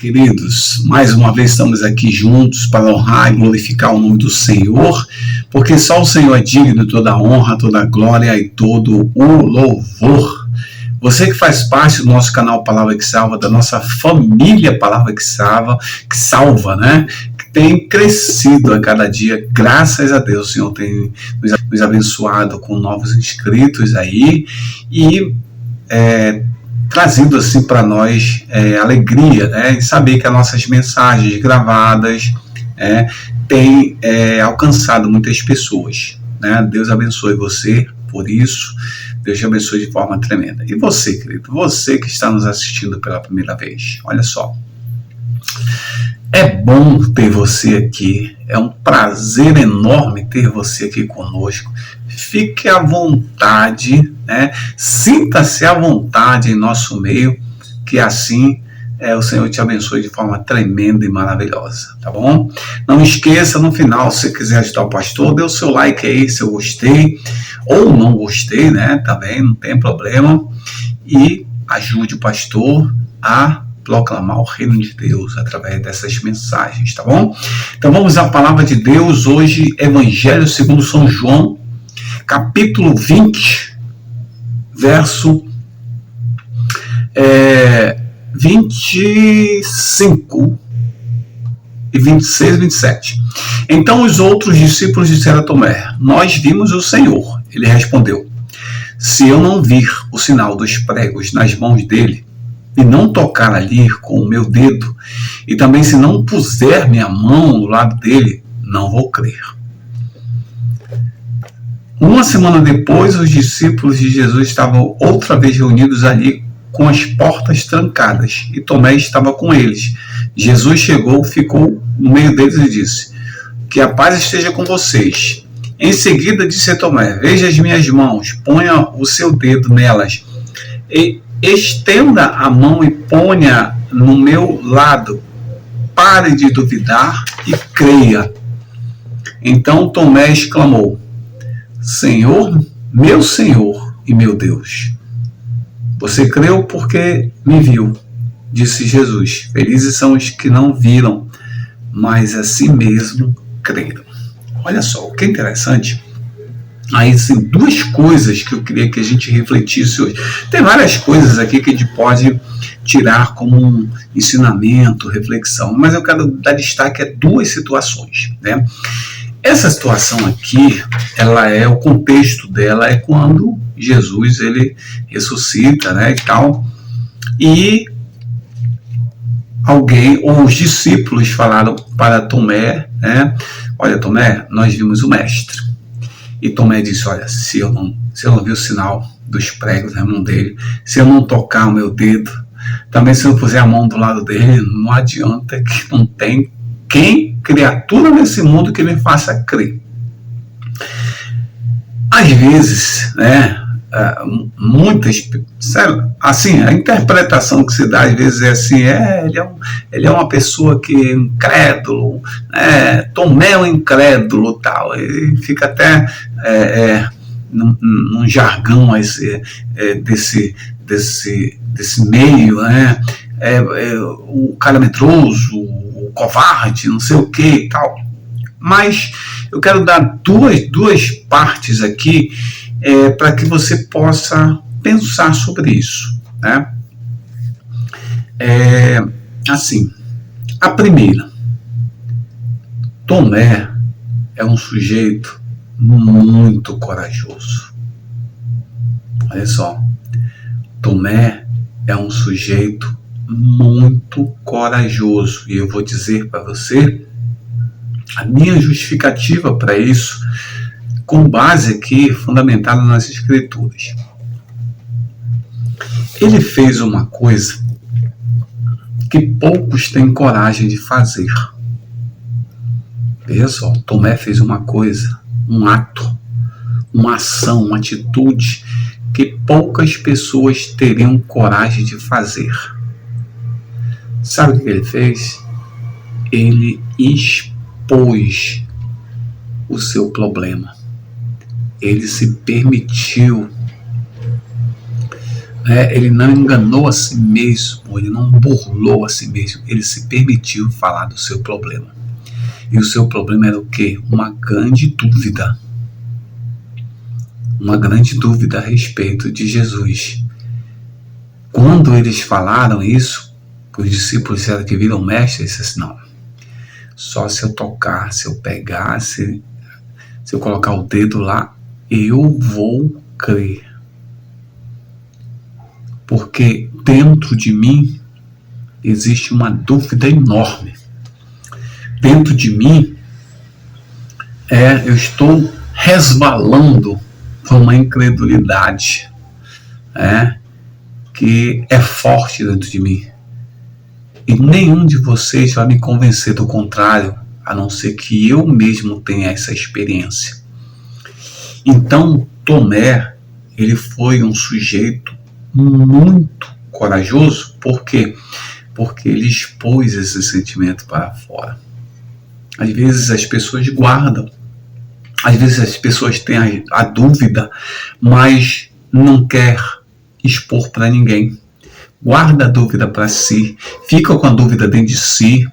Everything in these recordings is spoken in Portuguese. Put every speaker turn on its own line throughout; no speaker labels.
Queridos, mais uma vez estamos aqui juntos para honrar e glorificar o nome do Senhor, porque só o Senhor é digno de toda a honra, toda a glória e todo o louvor. Você que faz parte do nosso canal Palavra que Salva, da nossa família Palavra que salva, né? Que tem crescido a cada dia, graças a Deus. O Senhor tem nos abençoado com novos inscritos aí e trazido assim para nós alegria, né, em saber que as nossas mensagens gravadas têm alcançado muitas pessoas, né? Deus abençoe você por isso, Deus te abençoe de forma tremenda. E você, querido, você que está nos assistindo pela primeira vez, olha só, é bom ter você aqui, é um prazer enorme ter você aqui conosco. Fique à vontade, né? Sinta-se à vontade em nosso meio, que assim o Senhor te abençoe de forma tremenda e maravilhosa, tá bom? Não esqueça, no final, se você quiser ajudar o pastor, dê o seu like aí, se eu gostei, ou não gostei, né? Também não tem problema. E ajude o pastor a proclamar o reino de Deus através dessas mensagens, tá bom? Então vamos à palavra de Deus hoje, Evangelho segundo São João, capítulo 20, verso 25 e 26 e 27. Então os outros discípulos disseram a Tomé: nós vimos o Senhor. Ele respondeu: se eu não vir o sinal dos pregos nas mãos dele, e não tocar ali com o meu dedo, e também se não puser minha mão no lado dele, não vou crer. Uma semana depois, os discípulos de Jesus estavam outra vez reunidos ali com as portas trancadas, e Tomé estava com eles. Jesus chegou, ficou no meio deles e disse: que a paz esteja com vocês. Em seguida disse a Tomé: veja as minhas mãos, ponha o seu dedo nelas, e estenda a mão e ponha no meu lado. Pare de duvidar e creia. Então Tomé exclamou: Senhor e meu Deus. Você creu porque me viu, disse Jesus. Felizes são os que não viram, mas a si mesmo creram. Olha só, o que é interessante. Aí, sim, duas coisas que eu queria que a gente refletisse hoje. Tem várias coisas aqui que a gente pode tirar como um ensinamento, reflexão, mas eu quero dar destaque a duas situações, né? Essa situação aqui, o contexto dela é quando Jesus ele ressuscita, né, e tal, e alguém, ou os discípulos falaram para Tomé, né: olha, Tomé, nós vimos o Mestre. E Tomé disse: olha, se eu não ver o sinal dos pregos na mão dele, se eu não tocar o meu dedo, também se eu puser a mão do lado dele, não adianta, que não tem criatura nesse mundo que me faça crer. Às vezes, né, muitas, sério, assim, a interpretação que se dá às vezes é assim: ele é uma pessoa que é incrédulo, Tomé é um incrédulo, tal, e fica até num jargão desse meio, né? O cara medroso, o covarde, não sei o que e tal. Mas eu quero dar duas partes aqui para que você possa pensar sobre isso, né? Assim, a primeira, Tomé é um sujeito muito corajoso. Olha só, Tomé é um sujeito muito corajoso, e eu vou dizer para você a minha justificativa para isso, com base aqui fundamentada nas Escrituras. Ele fez uma coisa que poucos têm coragem de fazer. Veja só, Tomé fez uma coisa, um ato, uma ação, uma atitude que poucas pessoas teriam coragem de fazer. Sabe o que ele fez? Ele expôs o seu problema. Ele se permitiu Ele não enganou a si mesmo, ele não burlou a si mesmo, ele se permitiu falar do seu problema. E o seu problema era o quê? Uma grande dúvida a respeito de Jesus. Quando eles falaram isso, os discípulos que viram o mestre, eles disseram assim, não, só se eu tocar, se eu pegar, se eu colocar o dedo lá, eu vou crer. Porque dentro de mim existe uma dúvida enorme. Dentro de mim, eu estou resvalando por uma incredulidade que é forte dentro de mim. E nenhum de vocês vai me convencer do contrário, a não ser que eu mesmo tenha essa experiência. Então, Tomé, ele foi um sujeito muito corajoso. Por quê? Porque ele expôs esse sentimento para fora. Às vezes as pessoas guardam, às vezes as pessoas têm a dúvida, mas não quer expor para ninguém. Guarda a dúvida para si, fica com a dúvida dentro de si,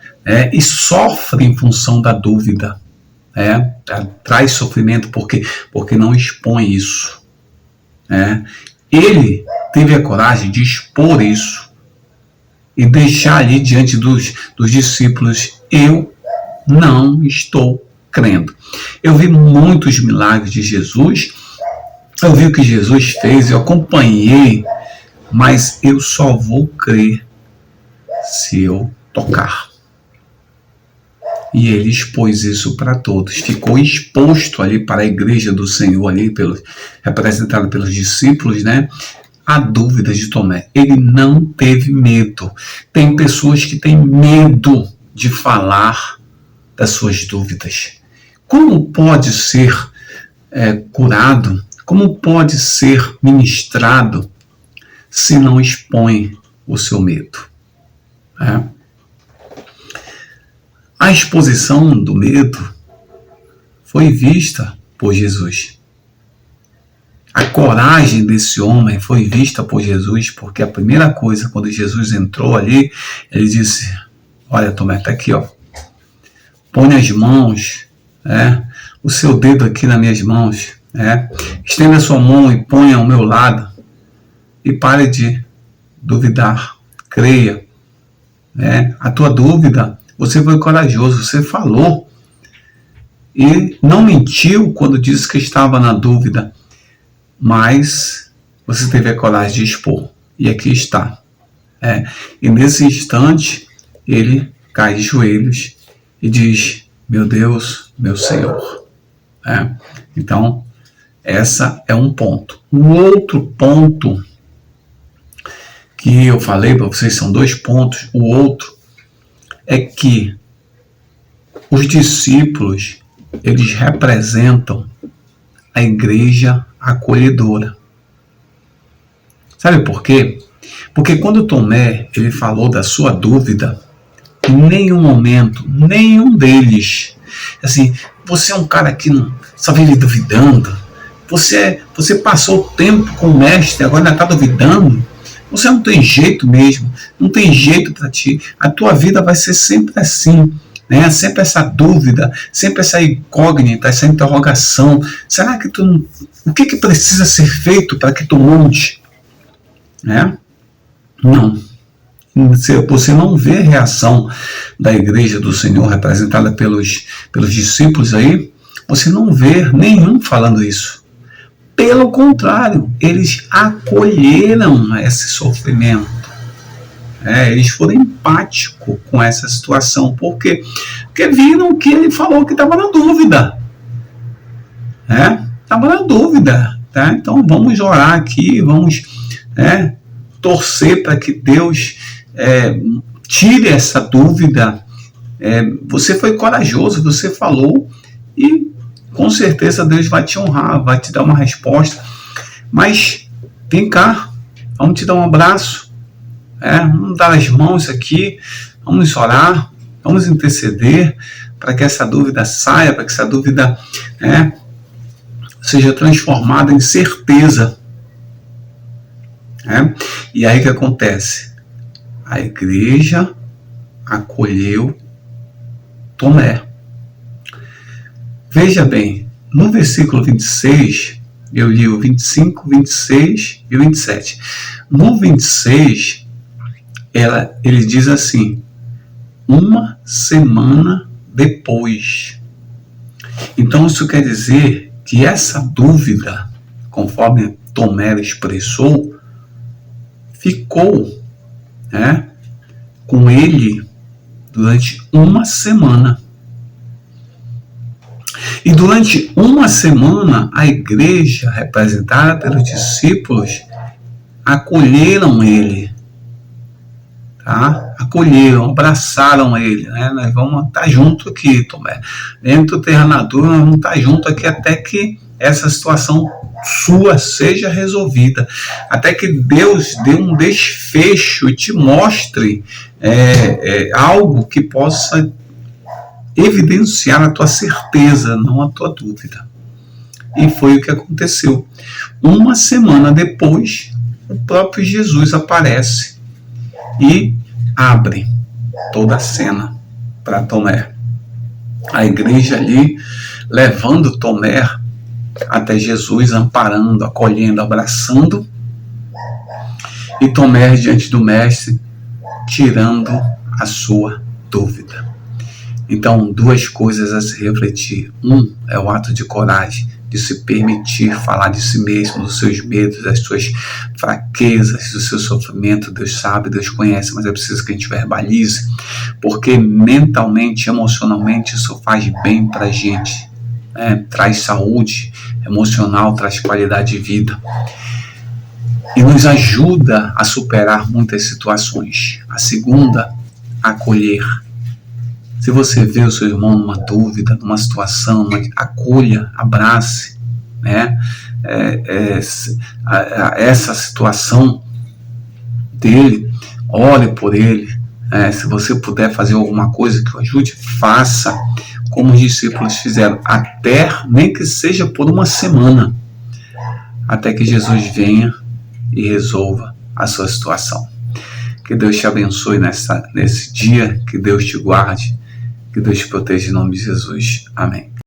e sofre em função da dúvida. Traz sofrimento porque não expõe isso. Ele teve a coragem de expor isso e deixar ali diante dos discípulos: eu não estou crendo. Eu vi muitos milagres de Jesus, eu vi o que Jesus fez, eu acompanhei, mas eu só vou crer se eu tocar. E ele expôs isso para todos, ficou exposto ali para a igreja do Senhor, ali representado pelos discípulos, a dúvida de Tomé. Ele não teve medo. Tem pessoas que têm medo de falar das suas dúvidas. Como pode ser curado? Como pode ser ministrado se não expõe o seu medo? A exposição do medo foi vista por Jesus. A coragem desse homem foi vista por Jesus, porque a primeira coisa, quando Jesus entrou ali, ele disse: olha, Tomé, está aqui, põe as mãos, o seu dedo aqui nas minhas mãos, estenda a sua mão e ponha ao meu lado, e pare de duvidar, creia. A tua dúvida, você foi corajoso, você falou e não mentiu quando disse que estava na dúvida, mas você teve a coragem de expor, e aqui está. E nesse instante ele cai de joelhos e diz: meu Deus, meu Senhor. Então, essa é um ponto. O outro ponto que eu falei para vocês, são 2 pontos. O outro é que os discípulos, eles representam a igreja acolhedora. Sabe por quê? Porque quando Tomé, ele falou da sua dúvida, em nenhum momento, nenhum deles, assim, você é um cara que não só vive duvidando, você passou o tempo com o mestre, agora ainda está duvidando, você não tem jeito mesmo, não tem jeito para ti, a tua vida vai ser sempre assim, sempre essa dúvida, sempre essa incógnita, essa interrogação. Será que o que precisa ser feito para que tu mude? Não. Você não vê a reação da igreja do Senhor representada pelos discípulos aí, você não vê nenhum falando isso. Pelo contrário, eles acolheram esse sofrimento. Eles foram empáticos com essa situação. Por quê? Porque viram que ele falou que estava na dúvida. Estava na dúvida. Então vamos orar aqui, vamos torcer para que Deus tire essa dúvida. Você foi corajoso, você falou, e com certeza Deus vai te honrar, vai te dar uma resposta. Mas vem cá, vamos te dar um abraço, vamos dar as mãos aqui, vamos orar, vamos interceder para que essa dúvida saia, para que essa dúvida seja transformada em certeza. né? E aí o que acontece? A igreja acolheu Tomé. Veja bem, no versículo 26, eu li o 25, 26 e o 27. No 26, ele diz assim: uma semana depois. Então isso quer dizer que essa dúvida, conforme Tomé expressou, ficou, né, com ele durante uma semana. E durante uma semana, a igreja, representada pelos discípulos, acolheram ele. Tá? Acolheram, abraçaram ele. Né? Nós vamos estar junto aqui, Tomé. Dentro do Terra Natura, nós vamos estar junto aqui até que essa situação sua seja resolvida. Até que Deus dê um desfecho e te mostre algo que possa evidenciar a tua certeza, não a tua dúvida. E foi o que aconteceu. Uma semana depois, o próprio Jesus aparece e abre toda a cena para Tomé. A igreja ali levando Tomé até Jesus, amparando, acolhendo, abraçando, e Tomé diante do mestre, tirando a sua dúvida. Então, duas coisas a se refletir. É o ato de coragem, de se permitir falar de si mesmo, dos seus medos, das suas fraquezas, do seu sofrimento. Deus sabe, Deus conhece, mas é preciso que a gente verbalize, porque mentalmente, emocionalmente, isso faz bem para a gente. Traz saúde emocional, traz qualidade de vida. E nos ajuda a superar muitas situações. A segunda, acolher. Se você vê o seu irmão numa dúvida, numa situação, acolha, abrace, né? Essa situação dele, ore por ele. Se você puder fazer alguma coisa que o ajude, faça, como os discípulos fizeram, até, nem que seja por uma semana, até que Jesus venha e resolva a sua situação. Que Deus te abençoe nesse dia, que Deus te guarde, que Deus te proteja em nome de Jesus. Amém.